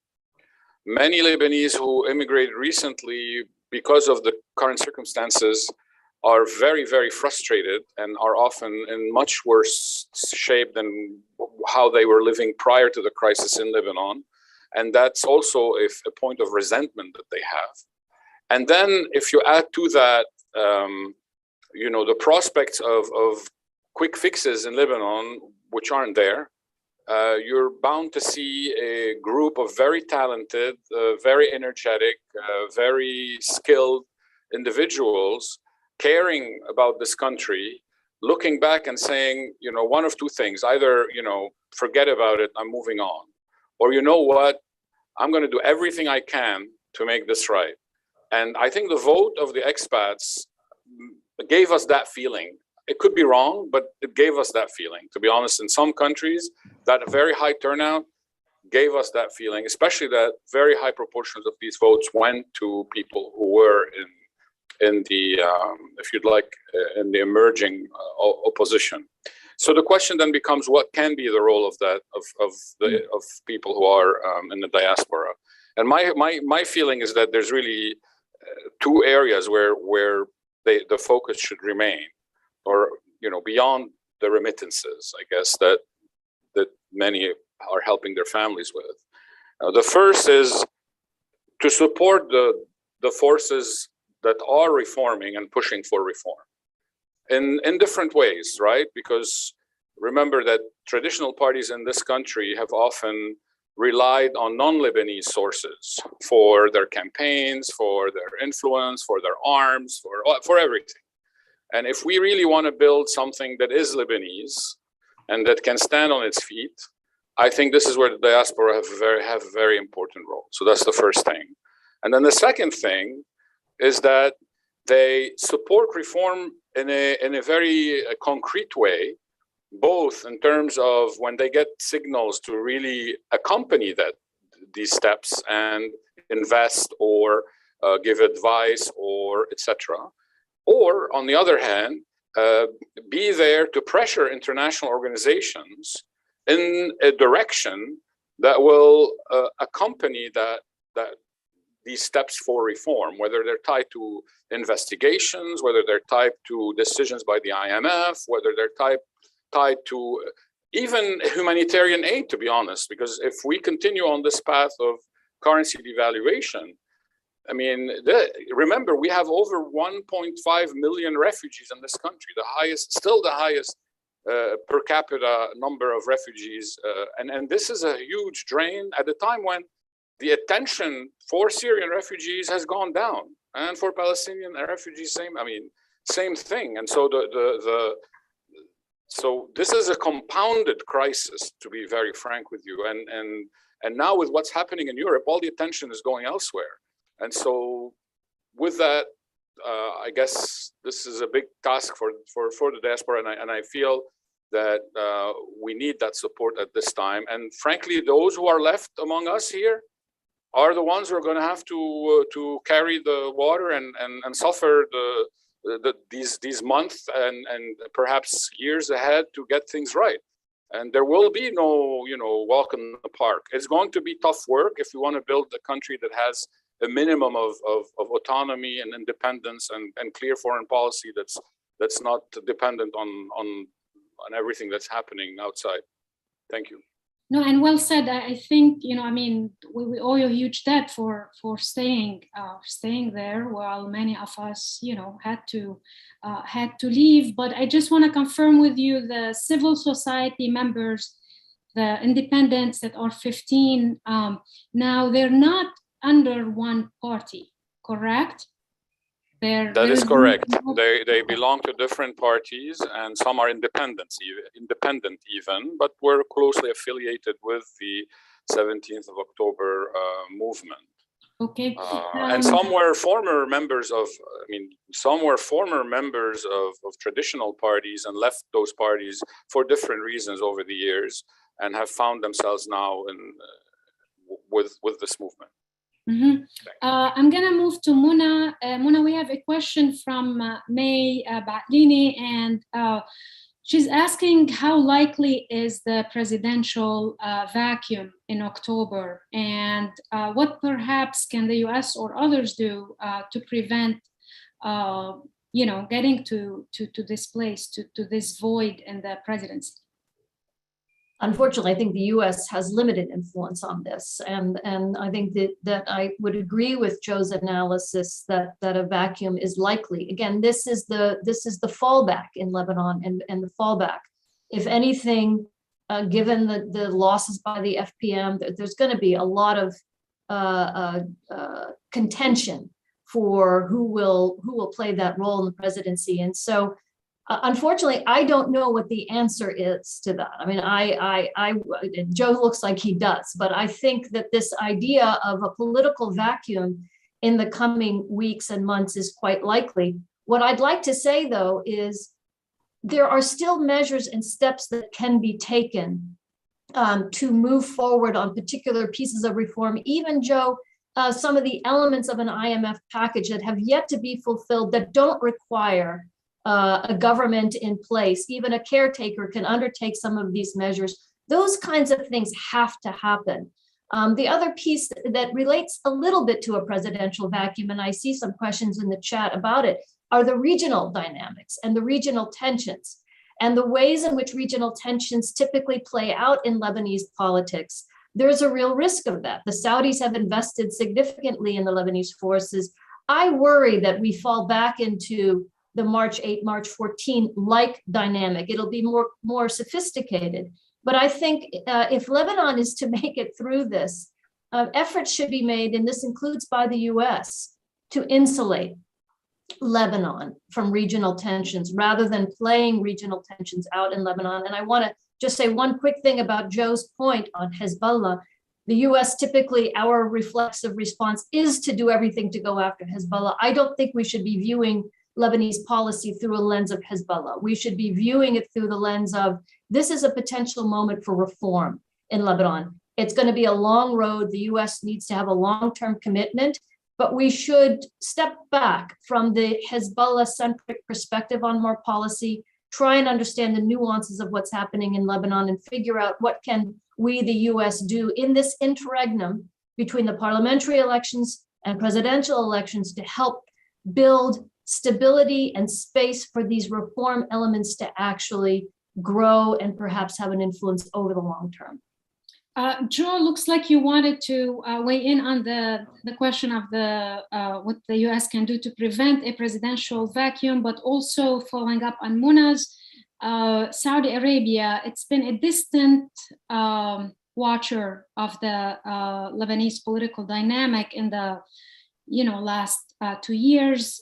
Many Lebanese who immigrated recently because of the current circumstances are very, very frustrated and are often in much worse shape than how they were living prior to the crisis in Lebanon. And that's also a point of resentment that they have. And then if you add to that, the prospects of quick fixes in Lebanon, which aren't there, you're bound to see a group of very talented, very energetic, very skilled individuals caring about this country, looking back and saying, one of two things: either, forget about it, I'm moving on, or you know what, I'm going to do everything I can to make this right. And I think the vote of the expats gave us that feeling. It could be wrong, but it gave us that feeling. To be honest, in some countries, that very high turnout gave us that feeling, especially that very high proportions of these votes went to people who were in the, if you'd like, in the emerging opposition. So the question then becomes, what can be the role of that of people who are in the diaspora? And my feeling is that there's really two areas where the focus should remain, or beyond the remittances, I guess, that many are helping their families with. The first is to support the forces that are reforming and pushing for reform in different ways, right? Because remember that traditional parties in this country have often relied on non-Lebanese sources for their campaigns, for their influence, for their arms, for everything. And if we really want to build something that is Lebanese and that can stand on its feet, I think this is where the diaspora have a very important role. So that's the first thing. And then the second thing is that they support reform in a very concrete way, both in terms of when they get signals to really accompany these steps and invest or give advice or etc. Or on the other hand, be there to pressure international organizations in a direction that will accompany these steps for reform, whether they're tied to investigations, whether they're tied to decisions by the IMF, whether they're tied to even humanitarian aid, to be honest, because if we continue on this path of currency devaluation, I mean, remember, we have over 1.5 million refugees in this country, still the highest per capita number of refugees. And this is a huge drain at a time when the attention for Syrian refugees has gone down, and for Palestinian refugees, same thing. And so so this is a compounded crisis, to be very frank with you. And now with what's happening in Europe, all the attention is going elsewhere. And so with that, I guess this is a big task for the diaspora, and I feel that we need that support at this time. And frankly, those who are left among us here are the ones who are going to have to carry the water and suffer these months and perhaps years ahead to get things right. And there will be no walk in the park. It's going to be tough work if we want to build a country that has a minimum of autonomy and independence and clear foreign policy that's not dependent on everything that's happening outside. Thank you. No, and well said. I think, we owe you a huge debt for staying there while many of us, had to leave. But I just want to confirm with you, the civil society members, the independents that are 15, now they're not under one party, correct? That is correct. They belong to different parties, and some are independent even, but we're closely affiliated with the 17th of October movement. Okay. And some were former members of traditional parties and left those parties for different reasons over the years, and have found themselves now with this movement. Mm-hmm. I'm going to move to Muna. Muna, we have a question from May Batlini, and she's asking, how likely is the presidential vacuum in October, and what perhaps can the US or others do to prevent getting to this place, to this void in the presidency? Unfortunately, I think the U.S. has limited influence on this, and I think that I would agree with Joe's analysis that a vacuum is likely. Again, this is the fallback in Lebanon, and the fallback. If anything, given the losses by the FPM, there's going to be a lot of contention for who will play that role in the presidency, and so Unfortunately, I don't know what the answer is to that. I mean, Joe looks like he does, but I think that this idea of a political vacuum in the coming weeks and months is quite likely. What I'd like to say, though, is there are still measures and steps that can be taken to move forward on particular pieces of reform. Even, Joe, some of the elements of an IMF package that have yet to be fulfilled that don't require a government in place, even a caretaker can undertake some of these measures. Those kinds of things have to happen. The other piece that relates a little bit to a presidential vacuum, and I see some questions in the chat about it, are the regional dynamics and the regional tensions and the ways in which regional tensions typically play out in Lebanese politics. There's a real risk of that. The Saudis have invested significantly in the Lebanese forces. I worry that we fall back into the March 8, March 14 like dynamic. It'll be more sophisticated. But I think if Lebanon is to make it through this, efforts should be made, and this includes by the US, to insulate Lebanon from regional tensions rather than playing regional tensions out in Lebanon. And I want to just say one quick thing about Joe's point on Hezbollah. The US typically, our reflexive response is to do everything to go after Hezbollah. I don't think we should be viewing Lebanese policy through a lens of Hezbollah. We should be viewing it through the lens of this is a potential moment for reform in Lebanon. It's going to be a long road. The US needs to have a long-term commitment, but we should step back from the Hezbollah-centric perspective on more policy, try and understand the nuances of what's happening in Lebanon and figure out what can we, the US, do in this interregnum between the parliamentary elections and presidential elections to help build stability and space for these reform elements to actually grow and perhaps have an influence over the long term. Joe, looks like you wanted to weigh in on the question of what the US can do to prevent a presidential vacuum, but also following up on Muna's, Saudi Arabia, it's been a distant watcher of the Lebanese political dynamic in the last 2 years,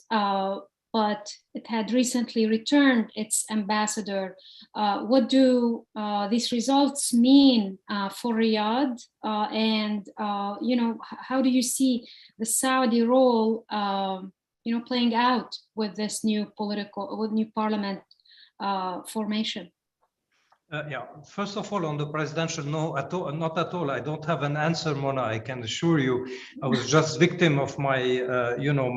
but it had recently returned its ambassador. What do these results mean for Riyadh? And how do you see the Saudi role, playing out with this new parliament formation? First of all, on the presidential, no, not at all. I don't have an answer, Mona. I can assure you. I was just victim of my,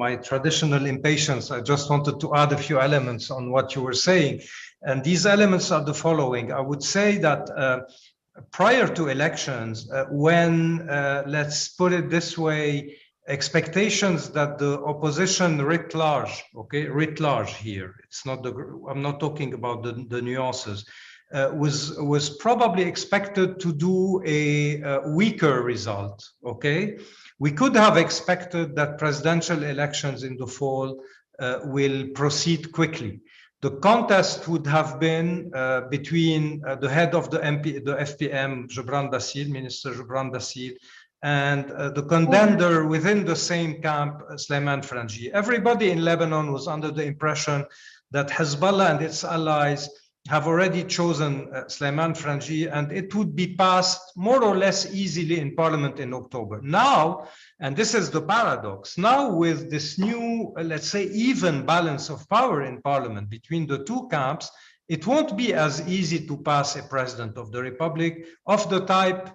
my traditional impatience. I just wanted to add a few elements on what you were saying. And these elements are the following. I would say that prior to elections, when, let's put it this way, expectations that the opposition writ large here, it's not I'm not talking about the nuances, was probably expected to do a weaker result, okay? We could have expected that presidential elections in the fall will proceed quickly. The contest would have been between the head of the FPM, Minister Gebran Bassil, and the contender within the same camp, Sulaiman Frangi. Everybody in Lebanon was under the impression that Hezbollah and its allies have already chosen Sulaiman Frangi, and it would be passed more or less easily in parliament in October. Now, and this is the paradox, now with this new, let's say, even balance of power in parliament between the two camps, it won't be as easy to pass a president of the republic of the type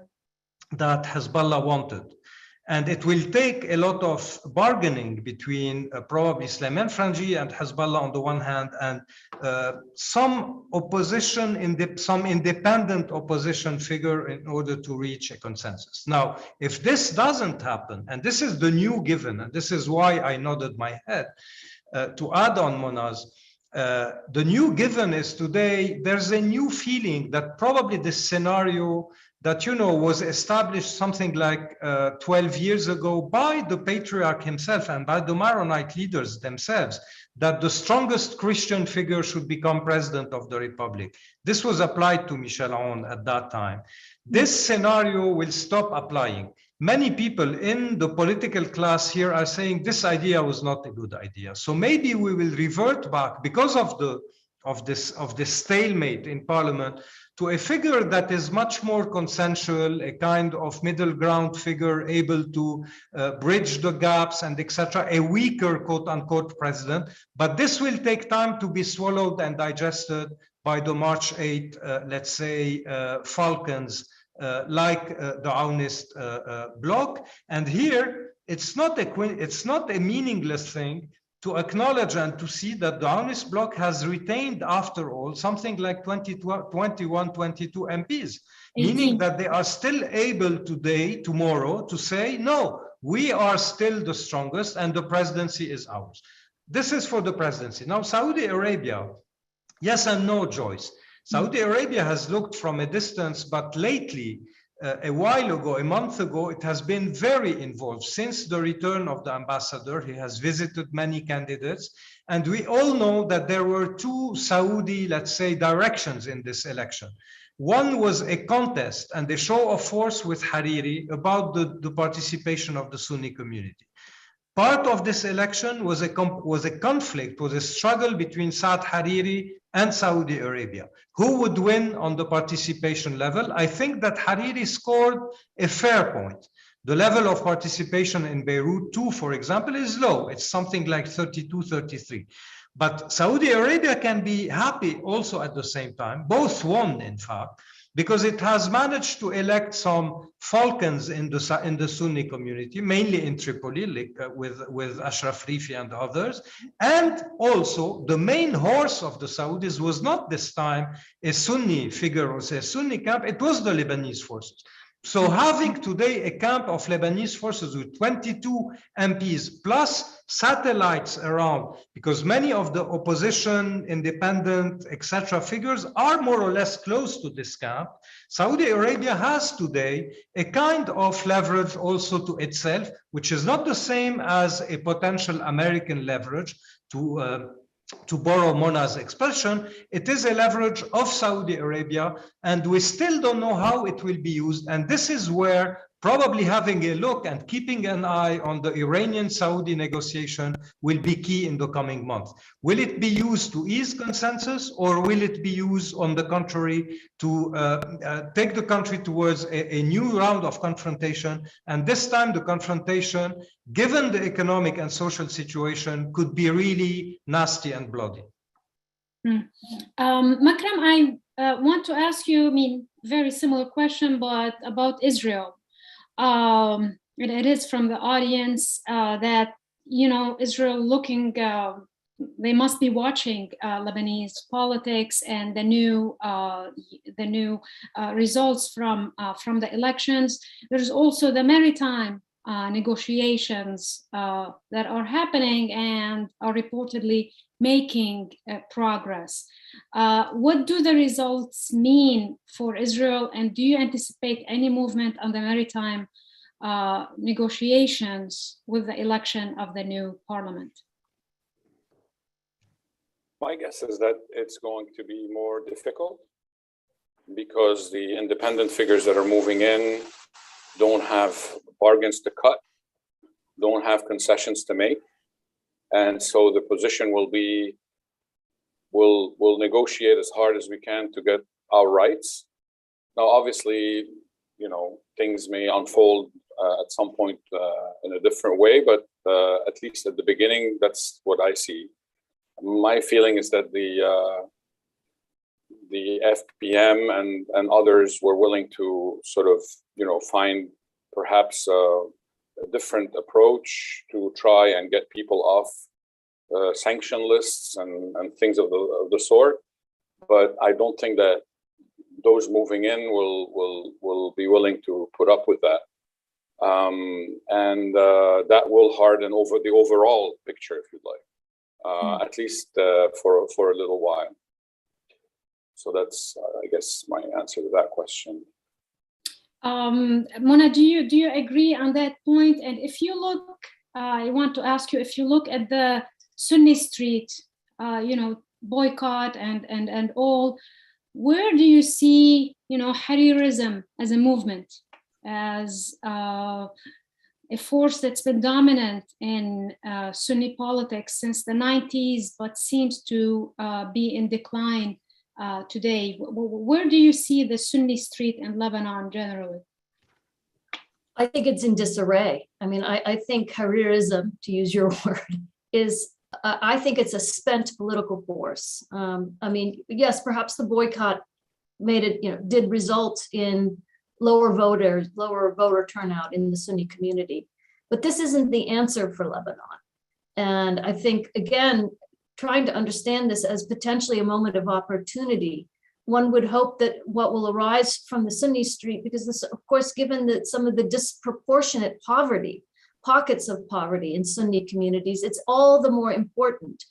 that Hezbollah wanted. And it will take a lot of bargaining between probably Sulaiman Frangi and Hezbollah on the one hand, and some opposition, some independent opposition figure in order to reach a consensus. Now, if this doesn't happen, and this is the new given, and this is why I nodded my head to add on Mona's, the new given is today, there's a new feeling that probably this scenario that, was established something like 12 years ago by the patriarch himself and by the Maronite leaders themselves, that the strongest Christian figure should become president of the republic. This was applied to Michel Aoun at that time. This scenario will stop applying. Many people in the political class here are saying this idea was not a good idea. So maybe we will revert back because of the this stalemate in parliament to a figure that is much more consensual, a kind of middle ground figure able to bridge the gaps and etc., a weaker quote unquote president. But this will take time to be swallowed and digested by the March 8, let's say, falcons like the Aounist bloc. And here, it's not a meaningless thing to acknowledge and to see that the Aounist bloc has retained, after all, something like 21, 22 MPs, 18. Meaning that they are still able tomorrow, to say, no, we are still the strongest and the presidency is ours. This is for the presidency. Now, Saudi Arabia, yes and no, Joyce. Saudi Arabia has looked from a distance, but lately, a while ago, a month ago, it has been very involved. Since the return of the ambassador, he has visited many candidates. And we all know that there were two Saudi, let's say, directions in this election. One was a contest and a show of force with Hariri about the participation of the Sunni community. Part of this election was a conflict, was a struggle between Saad Hariri and Saudi Arabia. Who would win on the participation level? I think that Hariri scored a fair point. The level of participation in Beirut too, for example, is low. It's something like 32, 33. But Saudi Arabia can be happy also at the same time. Both won, in fact, because it has managed to elect some falcons in the Sunni community, mainly in Tripoli, like, with Ashraf Rifi and others. And also, the main horse of the Saudis was not this time a Sunni figure or a Sunni camp, it was the Lebanese forces. So having today a camp of Lebanese forces with 22 MPs plus satellites around, because many of the opposition, independent, etc. figures are more or less close to this camp, Saudi Arabia has today a kind of leverage also to itself, which is not the same as a potential American leverage to borrow Mona's expression. It is a leverage of Saudi Arabia, and we still don't know how it will be used. And this is where probably having a look and keeping an eye on the Iranian-Saudi negotiation will be key in the coming months. Will it be used to ease consensus, or will it be used, on the contrary, to take the country towards a new round of confrontation? And this time the confrontation, given the economic and social situation, could be really nasty and bloody. Makram, I want to ask you, very similar question, but about Israel. And it is from the audience that, Israel looking, they must be watching Lebanese politics and the new results from the elections. There's also the maritime negotiations that are happening and are reportedly making progress. What do the results mean for Israel, and do you anticipate any movement on the maritime negotiations with the election of the new parliament? My guess is that it's going to be more difficult because the independent figures that are moving in don't have bargains to cut, don't have concessions to make. And so the position will be, we'll negotiate as hard as we can to get our rights. Now, obviously, things may unfold at some point in a different way, but at least at the beginning, that's what I see. My feeling is that the FPM and others were willing to sort of, find perhaps a different approach to try and get people off sanction lists and things of the sort. But I don't think that those moving in will be willing to put up with that. And that will harden over the overall picture, if you'd like, at least for a little while. So that's, I guess, my answer to that question. Mona, do you agree on that point? And if you look, I want to ask you, if you look at the Sunni street, boycott and all, where do you see, Harirism as a movement, as a force that's been dominant in Sunni politics since the 90s, but seems to be in decline today. Where do you see the Sunni street in Lebanon generally? I think it's in disarray. I mean, I think Harirism, to use your word, is, I think it's a spent political force. I mean, yes, perhaps the boycott made it, did result in lower voter turnout in the Sunni community. But this isn't the answer for Lebanon. And I think, again, trying to understand this as potentially a moment of opportunity, one would hope that what will arise from the Sunni street, because this, of course, given that some of the disproportionate pockets of poverty in Sunni communities, it's all the more important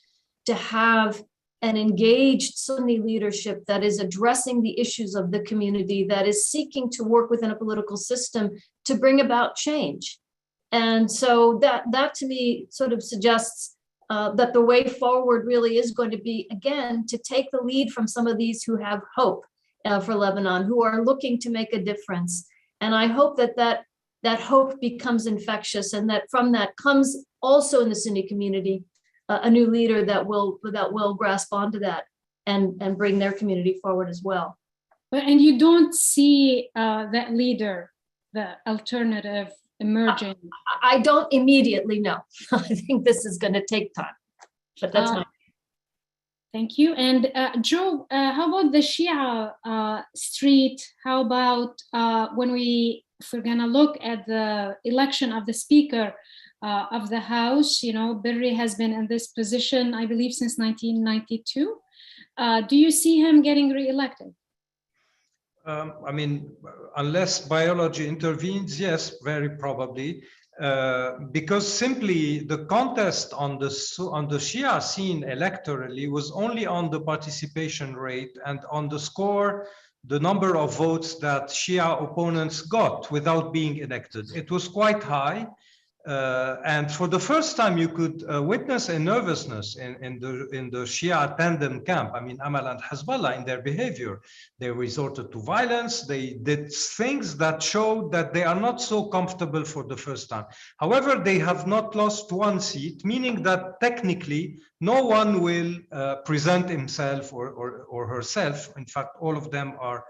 to have an engaged Sunni leadership that is addressing the issues of the community, that is seeking to work within a political system to bring about change. And so that to me sort of suggests that the way forward really is going to be, again, to take the lead from some of these who have hope for Lebanon, who are looking to make a difference. And I hope that hope becomes infectious, and that from that comes also in the Sunni community a new leader that will grasp onto that and bring their community forward as well. And you don't see that leader, the alternative, emerging? I don't immediately know. I think this is going to take time, but that's fine. Thank you. And Joe, how about the Shia street? How about if we're going to look at the election of the Speaker of the House, Berri has been in this position, I believe, since 1992. Do you see him getting re-elected? I mean, unless biology intervenes, yes, very probably, because simply the contest on the Shia scene electorally was only on the participation rate and on the score, the number of votes that Shia opponents got without being elected. It was quite high. And for the first time, you could witness a nervousness in the Shia tandem camp. I mean, Amal and Hezbollah in their behavior. They resorted to violence. They did things that showed that they are not so comfortable for the first time. However, they have not lost one seat, meaning that technically no one will present himself or herself. In fact, all of them are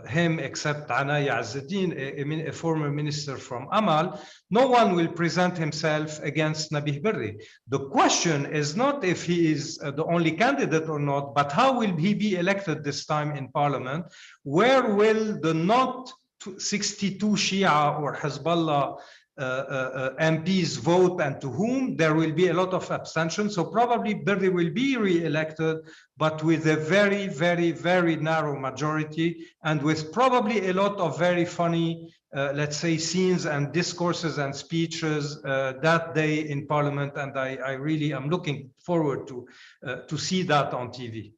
him except Anaya Azzeddin, a former minister from Amal. No one will present himself against Nabih Berri. The question is not if he is the only candidate or not, but how will he be elected this time in parliament? Where will the not 62 Shia or Hezbollah MPs vote, and to whom? There will be a lot of abstention. So probably Berri will be re-elected, but with a very, very, very narrow majority, and with probably a lot of very funny, let's say, scenes and discourses and speeches that day in parliament. And I really am looking forward to see that on TV.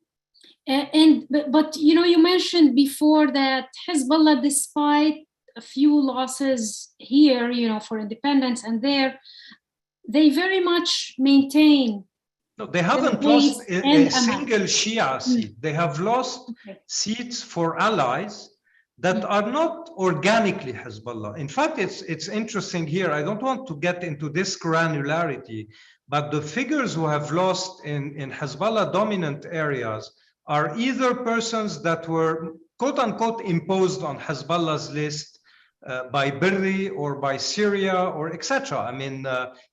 But you mentioned before that Hezbollah, despite a few losses here, for independence, and there, they very much maintain. No, they haven't lost a single Shia seat. They have lost seats for allies that are not organically Hezbollah. In fact, it's interesting here. I don't want to get into this granularity, but the figures who have lost in Hezbollah dominant areas are either persons that were quote unquote imposed on Hezbollah's list by Berri or by Syria or etc. I mean,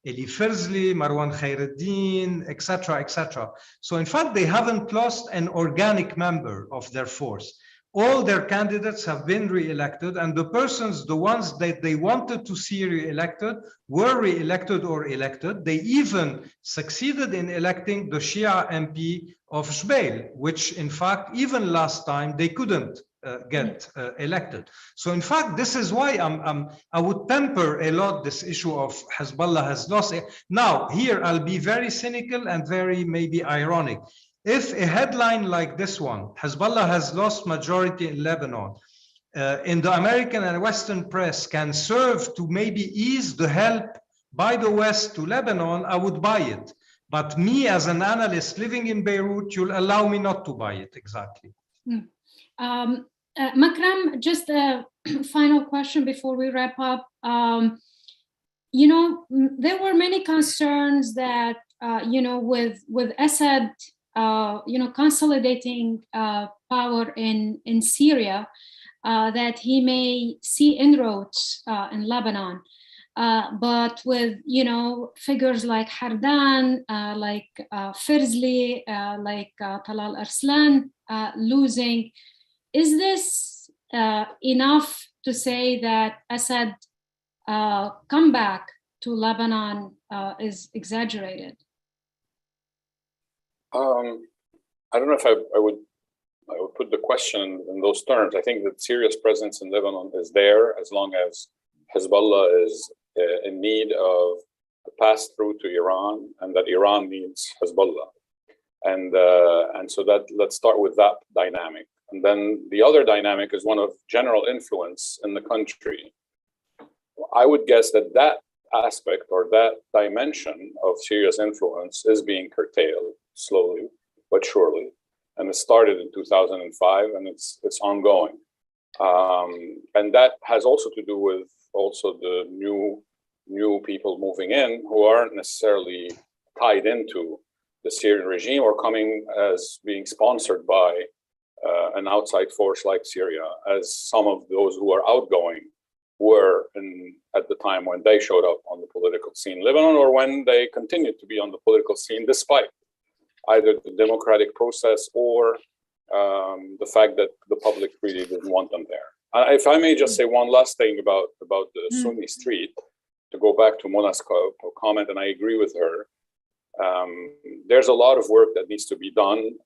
Eli Ferzli, Marwan Khairuddin, etc., etc. So in fact, they haven't lost an organic member of their force. All their candidates have been re-elected, and the persons, the ones that they wanted to see re-elected, were re-elected or elected. They even succeeded in electing the Shia MP of Jbeil, which in fact, even last time, they couldn't get elected. So in fact, this is why I would temper a lot this issue of Hezbollah has lost it. Now, here I'll be very cynical and very maybe ironic. If a headline like this one, Hezbollah has lost majority in Lebanon, in the American and Western press can serve to maybe ease the help by the West to Lebanon, I would buy it. But me as an analyst living in Beirut, you'll allow me not to buy it exactly. Makram, just a final question before we wrap up. there were many concerns that, with Assad, consolidating power in Syria, that he may see inroads in Lebanon. But with, figures like Hardan, like Firzli, like Talal Arslan losing, is this enough to say that Assad comeback to Lebanon is exaggerated? I don't know if I would put the question in those terms. I think that Syria's presence in Lebanon is there as long as Hezbollah is in need of a pass through to Iran, and that Iran needs Hezbollah. And so that, let's start with that dynamic. And then the other dynamic is one of general influence in the country. I would guess that that aspect or that dimension of Syria's influence is being curtailed slowly but surely. And it started in 2005 and it's ongoing. And that has also to do with also the new people moving in who aren't necessarily tied into the Syrian regime or coming as being sponsored by an outside force like Syria, as some of those who are outgoing were at the time when they showed up on the political scene in Lebanon, or when they continued to be on the political scene despite either the democratic process or the fact that the public really didn't want them there. If I may just say one last thing about the Sunni street, to go back to Mona's comment, and I agree with her, there's a lot of work that needs to be done.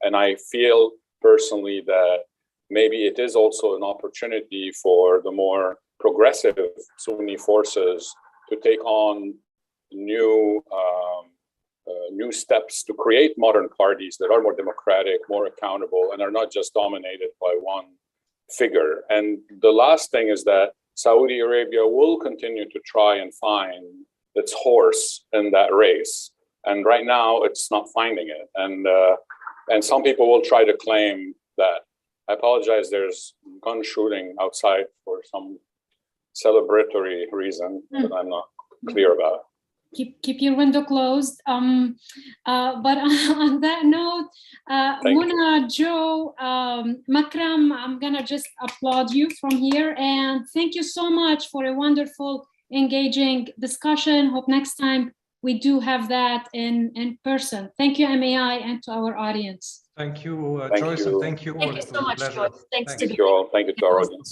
And I feel personally that maybe it is also an opportunity for the more progressive Sunni forces to take on new steps to create modern parties that are more democratic, more accountable, and are not just dominated by one figure. And the last thing is that Saudi Arabia will continue to try and find its horse in that race. And right now it's not finding it. And some people will try to claim that, I apologize, there's gun shooting outside for some celebratory reason that I'm not clear about. Keep your window closed. But on that note, Mona, Joe, Makram, I'm gonna just applaud you from here, and thank you so much for a wonderful, engaging discussion. Hope next time we do have that in person. Thank you, MAI, and to our audience. Thank you, Joyce, and thank you all. Thank you so much, Joyce. Thanks to you all. Thank you to our audience.